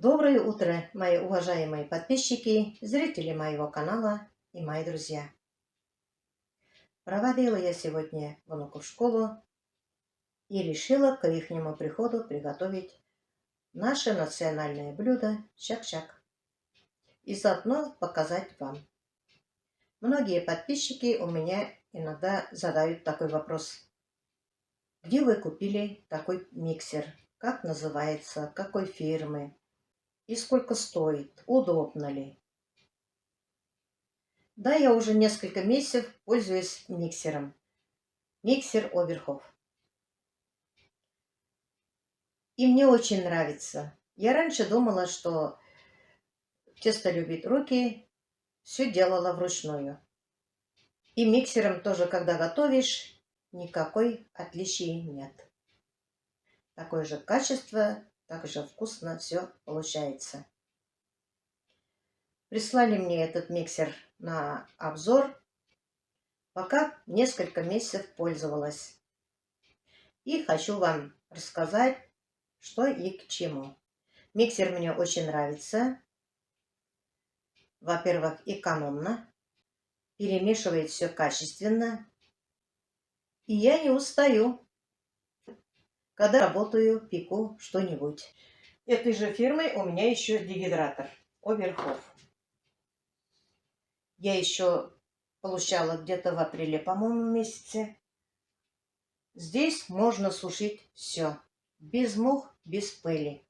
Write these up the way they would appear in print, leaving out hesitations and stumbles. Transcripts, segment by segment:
Доброе утро, мои уважаемые подписчики, зрители моего канала и мои друзья. Проводила я сегодня внука в школу и решила к ихнему приходу приготовить наше национальное блюдо щак-щак и заодно показать вам. Многие подписчики у меня иногда задают такой вопрос. Где вы купили такой миксер? Как называется? Какой фирмы? И сколько стоит? Удобно ли? Да, я уже несколько месяцев пользуюсь миксером. Миксер Оберхоф. И мне очень нравится. Я раньше думала, что тесто любит руки, все делала вручную. И миксером тоже, когда готовишь, никакой отличий нет. Такое же качество, так же вкусно все получается. Прислали мне этот миксер на обзор, пока несколько месяцев пользовалась. И хочу вам рассказать, что и к чему. Миксер мне очень нравится. Во-первых, экономно. Перемешивает все качественно. И я не устаю, когда работаю, пеку что-нибудь. Этой же фирмы у меня еще дегидратор Оберхоф. Я еще получала где-то в апреле, по-моему, месяце. Здесь можно сушить все. Без мух, без пыли.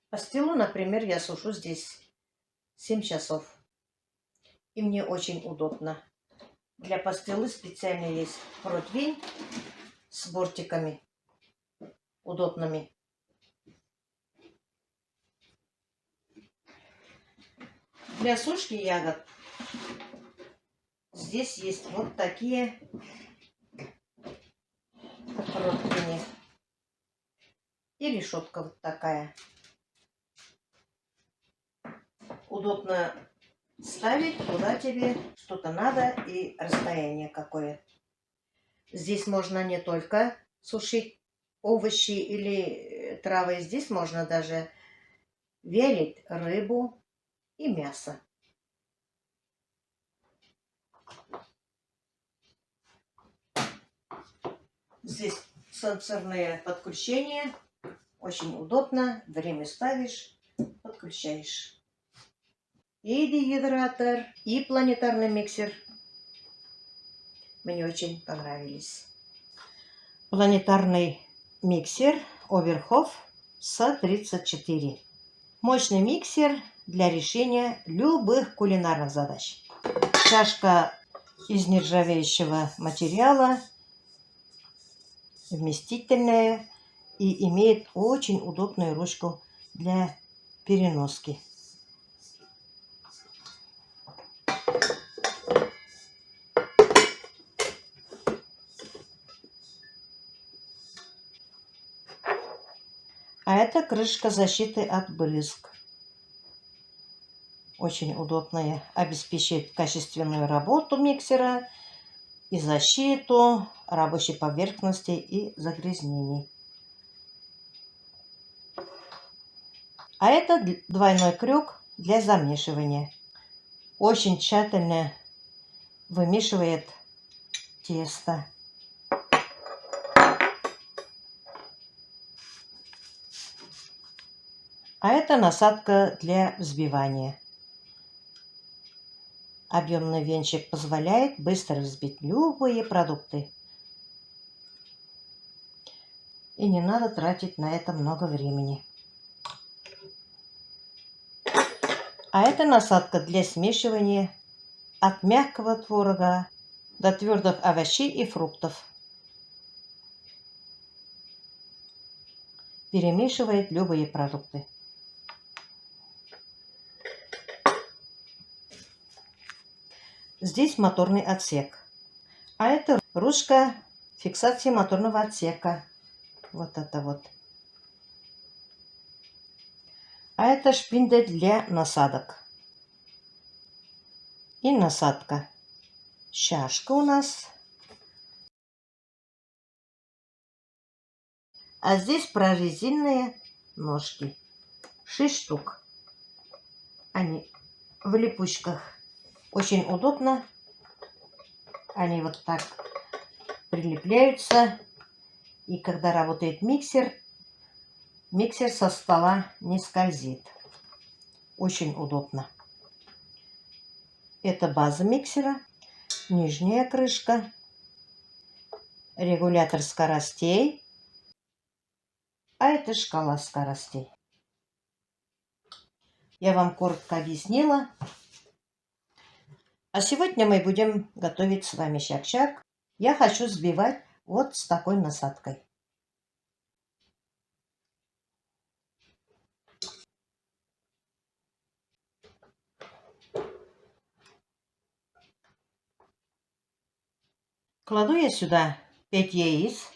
Пастилу, например, я сушу здесь 7 часов. И мне очень удобно. Для пастилы специально есть противень с бортиками удобными. Для сушки ягод здесь есть вот такие противни. И решетка вот такая. Удобно ставить, куда тебе что-то надо и расстояние какое. Здесь можно не только сушить овощи или травы, здесь можно даже вялить рыбу и мясо. Здесь сенсорное подключение. Очень удобно. Время ставишь, подключаешь. И дегидратор, и планетарный миксер мне очень понравились. Планетарный миксер Оберхоф С-34. Мощный миксер для решения любых кулинарных задач. Чашка из нержавеющего материала, вместительная и имеет очень удобную ручку для переноски. А это крышка защиты от брызг. Очень удобная. Обеспечивает качественную работу миксера и защиту рабочей поверхности и загрязнений. А это двойной крюк для замешивания. Очень тщательно вымешивает тесто. А это насадка для взбивания. Объемный венчик позволяет быстро взбить любые продукты. И не надо тратить на это много времени. А это насадка для смешивания от мягкого творога до твердых овощей и фруктов. Перемешивает любые продукты. Здесь моторный отсек. А это ручка фиксации моторного отсека. Вот это вот. А это шпиндель для насадок. И насадка. Чашка у нас. А здесь прорезиненная ножки. 6 штук. Они в липучках. Очень удобно. Они вот так прилепляются. И когда работает миксер, миксер со стола не скользит. Очень удобно. Это база миксера. Нижняя крышка. Регулятор скоростей. А это шкала скоростей. Я вам коротко объяснила. А сегодня мы будем готовить с вами щак-щак. Я хочу взбивать вот с такой насадкой. Кладу я сюда 5 яиц.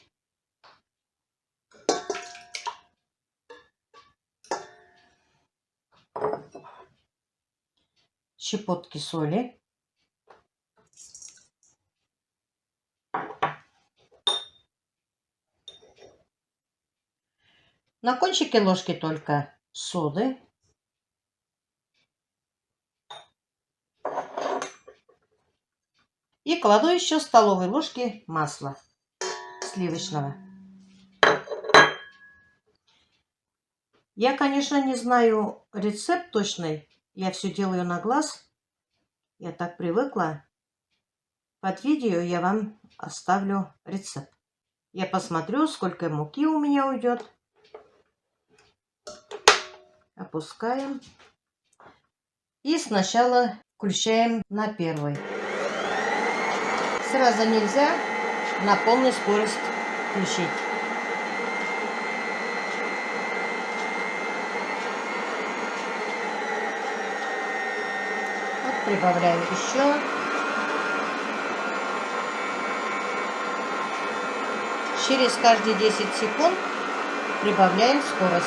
Щепотки соли. На кончике ложки только соды. И кладу еще столовые ложки масла сливочного. Я, конечно, не знаю рецепт точный. Я все делаю на глаз. Я так привыкла. Под видео я вам оставлю рецепт. Я посмотрю, сколько муки у меня уйдет. Опускаем. И сначала включаем на первый. Сразу нельзя на полную скорость включить. Вот прибавляю еще. Через каждые 10 секунд прибавляем скорость.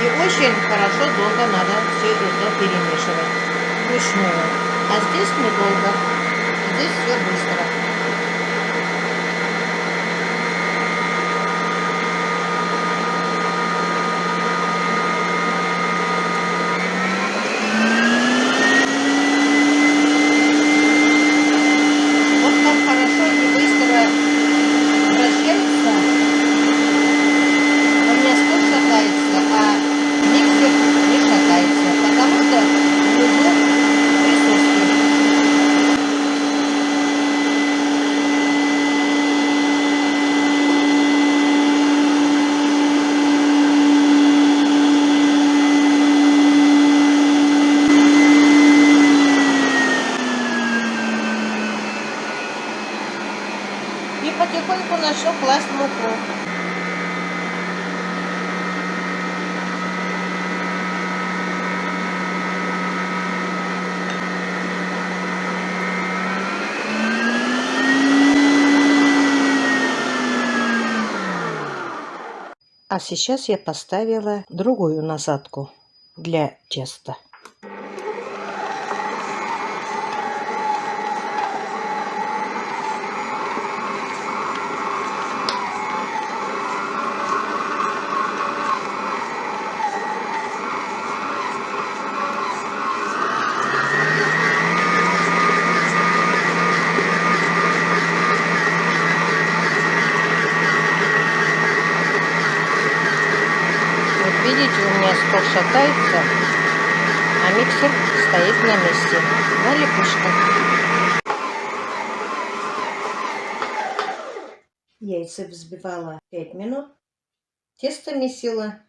И очень хорошо долго надо все это перемешивать вручную. А здесь недолго. Здесь все быстро. И потихоньку начну класть муку. А сейчас я поставила другую насадку для теста. Видите, у меня стол шатается, а миксер стоит на месте, на липучках. Яйца взбивала 5 минут, тесто месила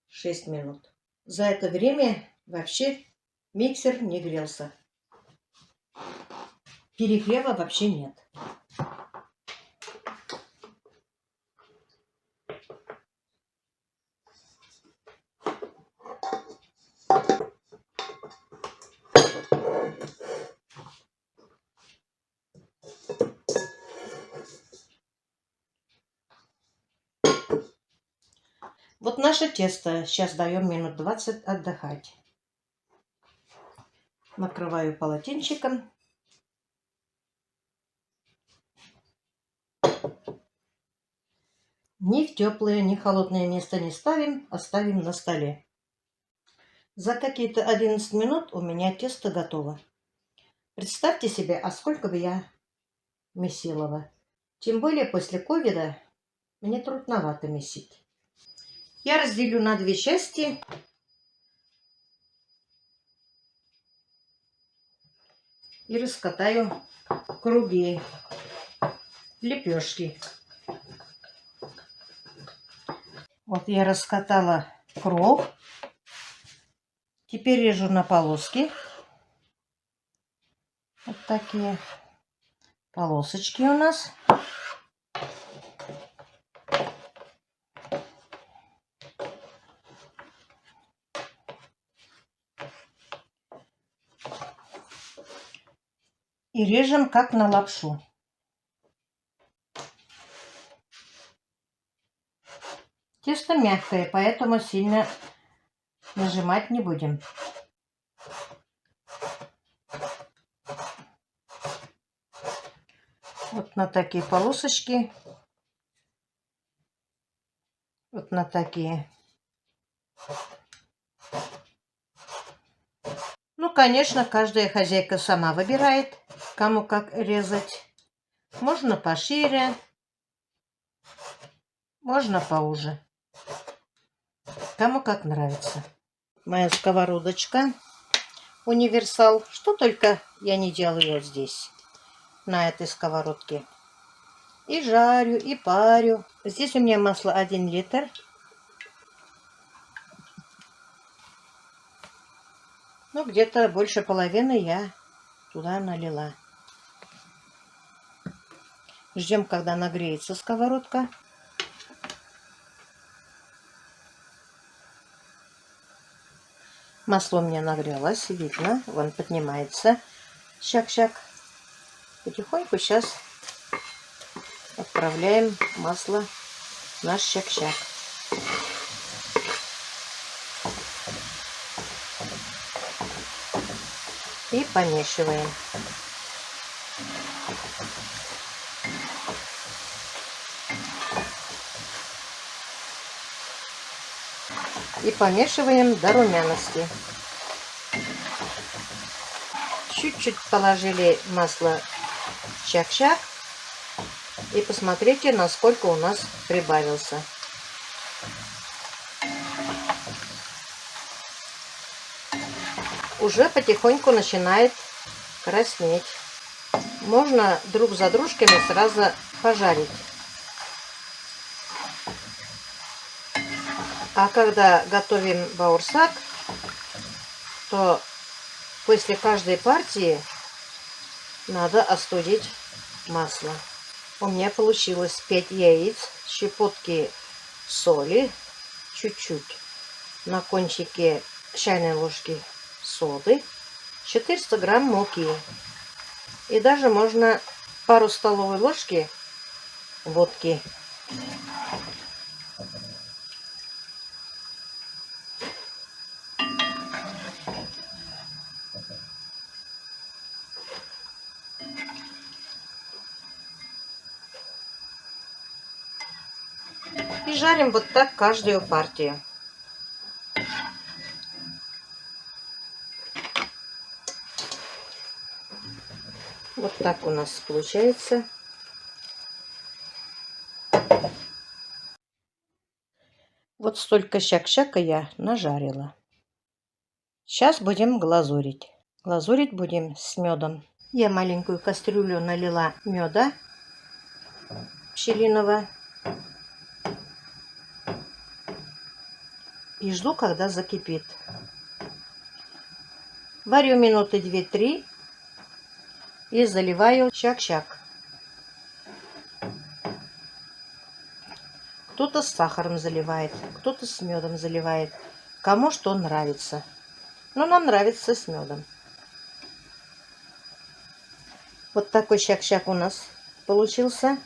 6 минут. За это время вообще миксер не грелся. Перегрева вообще нет. Вот наше тесто сейчас даем минут 20 отдыхать. Накрываю полотенчиком. Ни в теплое, ни в холодное место не ставим, а ставим на столе. За какие-то 11 минут у меня тесто готово. Представьте себе, а сколько бы я месилова. Тем более после ковида мне трудновато месить. Я разделю на две части. И раскатаю круги, лепешки. Вот я раскатала круг. Теперь режу на полоски. Вот такие полосочки у нас. И режем как на лапшу. Тесто мягкое, поэтому сильно нажимать не будем. Вот на такие полосочки. Вот на такие. Ну, конечно, каждая хозяйка сама выбирает, кому как резать. Можно пошире, можно поуже. Кому как нравится. Моя сковородочка универсал. Что только я не делаю вот здесь, на этой сковородке. И жарю, и парю. Здесь у меня масло 1 литр. Ну, где-то больше половины я туда налила. Ждем, когда нагреется сковородка. Масло у меня нагрелось, видно, вон поднимается. Щак-щак. Потихоньку сейчас отправляем масло в наш щак-щак. И помешиваем. И помешиваем до румяности. Чуть-чуть положили масло в щак-щак. И посмотрите, насколько у нас прибавился. Уже потихоньку начинает краснеть. Можно друг за дружками сразу пожарить. А когда готовим баурсак, то после каждой партии надо остудить масло. У меня получилось 5 яиц, щепотки соли, чуть-чуть, на кончике чайной ложки соды, 400 грамм муки. И даже можно пару столовой ложки водки. И жарим вот так каждую партию. Вот так у нас получается. Вот столько щак-щака я нажарила. Сейчас будем глазурить. Глазурить будем с медом. Я маленькую кастрюлю налила меда пчелиного. И жду, когда закипит. Варю минуты 2-3 и заливаю щак-щак. Кто-то с сахаром заливает, кто-то с медом заливает. Кому что нравится. Но нам нравится с медом. Вот такой щак-щак у нас получился.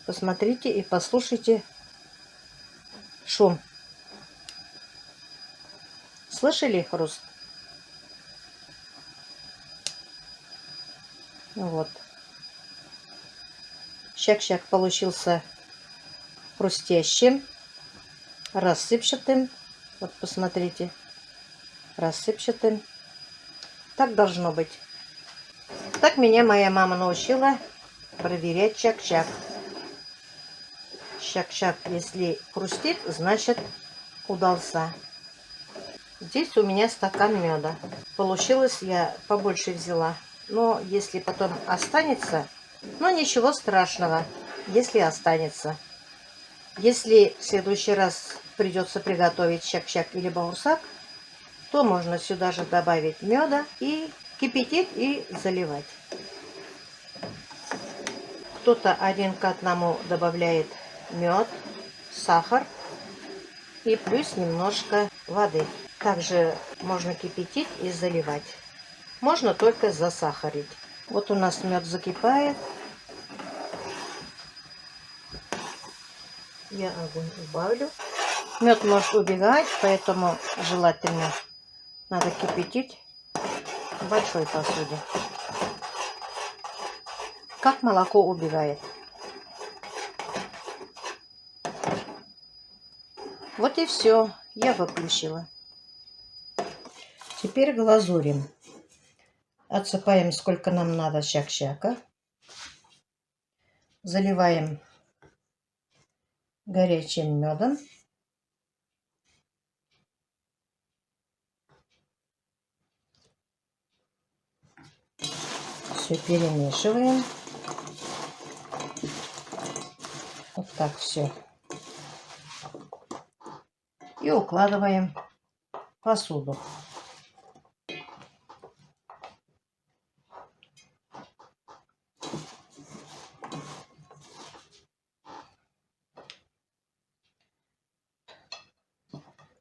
Посмотрите и послушайте шум. Слышали хруст? Вот. Щак-щак получился хрустящим, рассыпчатым. Вот посмотрите, рассыпчатым. Так должно быть. Так меня моя мама научила проверять щак-щак. Щак-щак, если хрустит, значит удался. Здесь у меня стакан меда. Получилось, я побольше взяла. Но если потом останется, ну ничего страшного, если останется. Если в следующий раз придется приготовить щак-щак или баурсак, то можно сюда же добавить меда и кипятить и заливать. Кто-то один к одному добавляет мед, сахар и плюс немножко воды. Также можно кипятить и заливать. Можно только засахарить. Вот у нас мед закипает. Я огонь убавлю. Мед может убегать, поэтому желательно надо кипятить в большой посуде. Как молоко убегает. Вот и все. Я выключила. Теперь глазурим. Отсыпаем сколько нам надо щак-щака. Заливаем горячим медом. Все перемешиваем. Вот так все. И укладываем в посуду.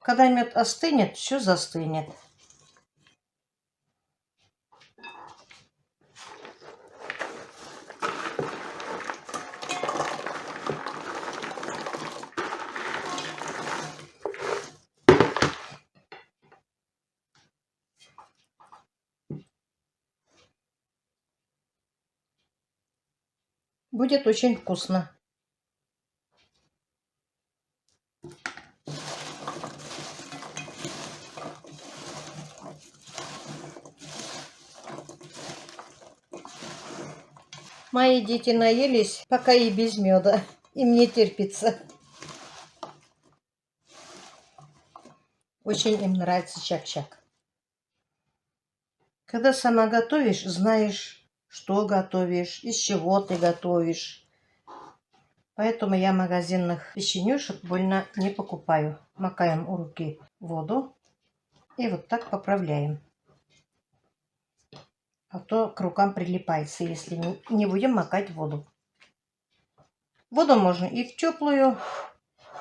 Когда мед остынет, все застынет. Будет очень вкусно. Мои дети наелись, пока и без меда. Им не терпится. Очень им нравится щак-щак. Когда сама готовишь, знаешь, что готовишь, из чего ты готовишь. Поэтому я магазинных печенюшек больно не покупаю. Макаем у руки воду и вот так поправляем. А то к рукам прилипается, если не будем макать воду. Воду можно и в теплую,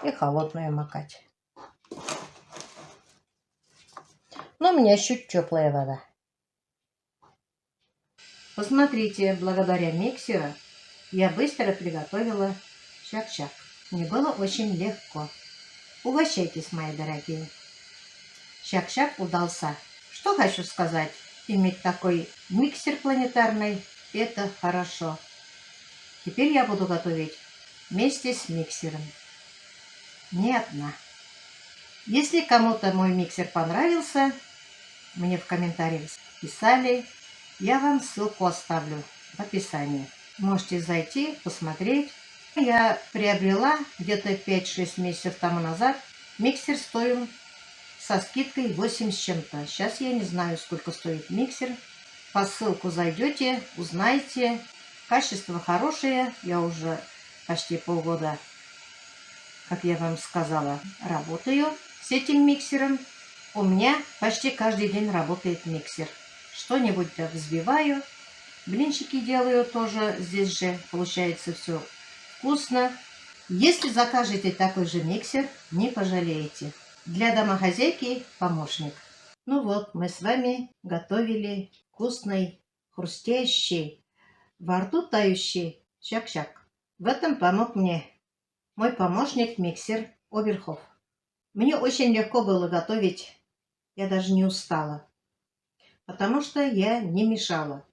и холодную макать. Но у меня чуть теплая вода. Посмотрите, благодаря миксеру я быстро приготовила щак-щак. Мне было очень легко. Угощайтесь, мои дорогие. Щак-щак удался. Что хочу сказать? Иметь такой миксер планетарный – это хорошо. Теперь я буду готовить вместе с миксером. Не одна. Если кому-то мой миксер понравился, мне в комментариях писали, я вам ссылку оставлю в описании. Можете зайти, посмотреть. Я приобрела где-то 5-6 месяцев тому назад. Миксер стоил со скидкой 8 с чем-то. Сейчас я не знаю, сколько стоит миксер. По ссылку зайдете, узнаете. Качество хорошее. Я уже почти полгода, как я вам сказала, работаю с этим миксером. У меня почти каждый день работает миксер. Что-нибудь взбиваю. Блинчики делаю тоже. Здесь же получается все вкусно. Если закажете такой же миксер, не пожалеете. Для домохозяйки помощник. Ну вот, мы с вами готовили вкусный, хрустящий, во рту тающий щак-щак. В этом помог мне мой помощник миксер Оберхоф. Мне очень легко было готовить, я даже не устала, потому что я не мешала.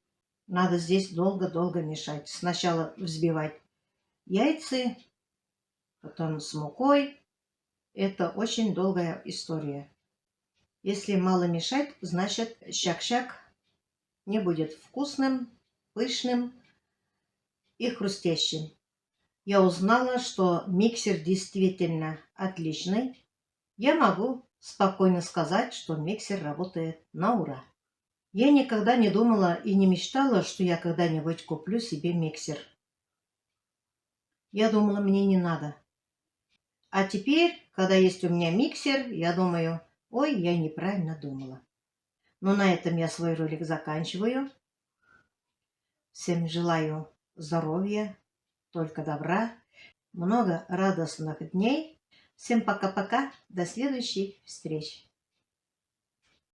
Надо здесь долго-долго мешать. Сначала взбивать яйца, потом с мукой. Это очень долгая история. Если мало мешать, значит щак-щак не будет вкусным, пышным и хрустящим. Я узнала, что миксер действительно отличный. Я могу спокойно сказать, что миксер работает на ура. Я никогда не думала и не мечтала, что я когда-нибудь куплю себе миксер. Я думала, мне не надо. А теперь, когда есть у меня миксер, я думаю, ой, я неправильно думала. Но на этом я свой ролик заканчиваю. Всем желаю здоровья, только добра, много радостных дней. Всем пока-пока, до следующей встречи.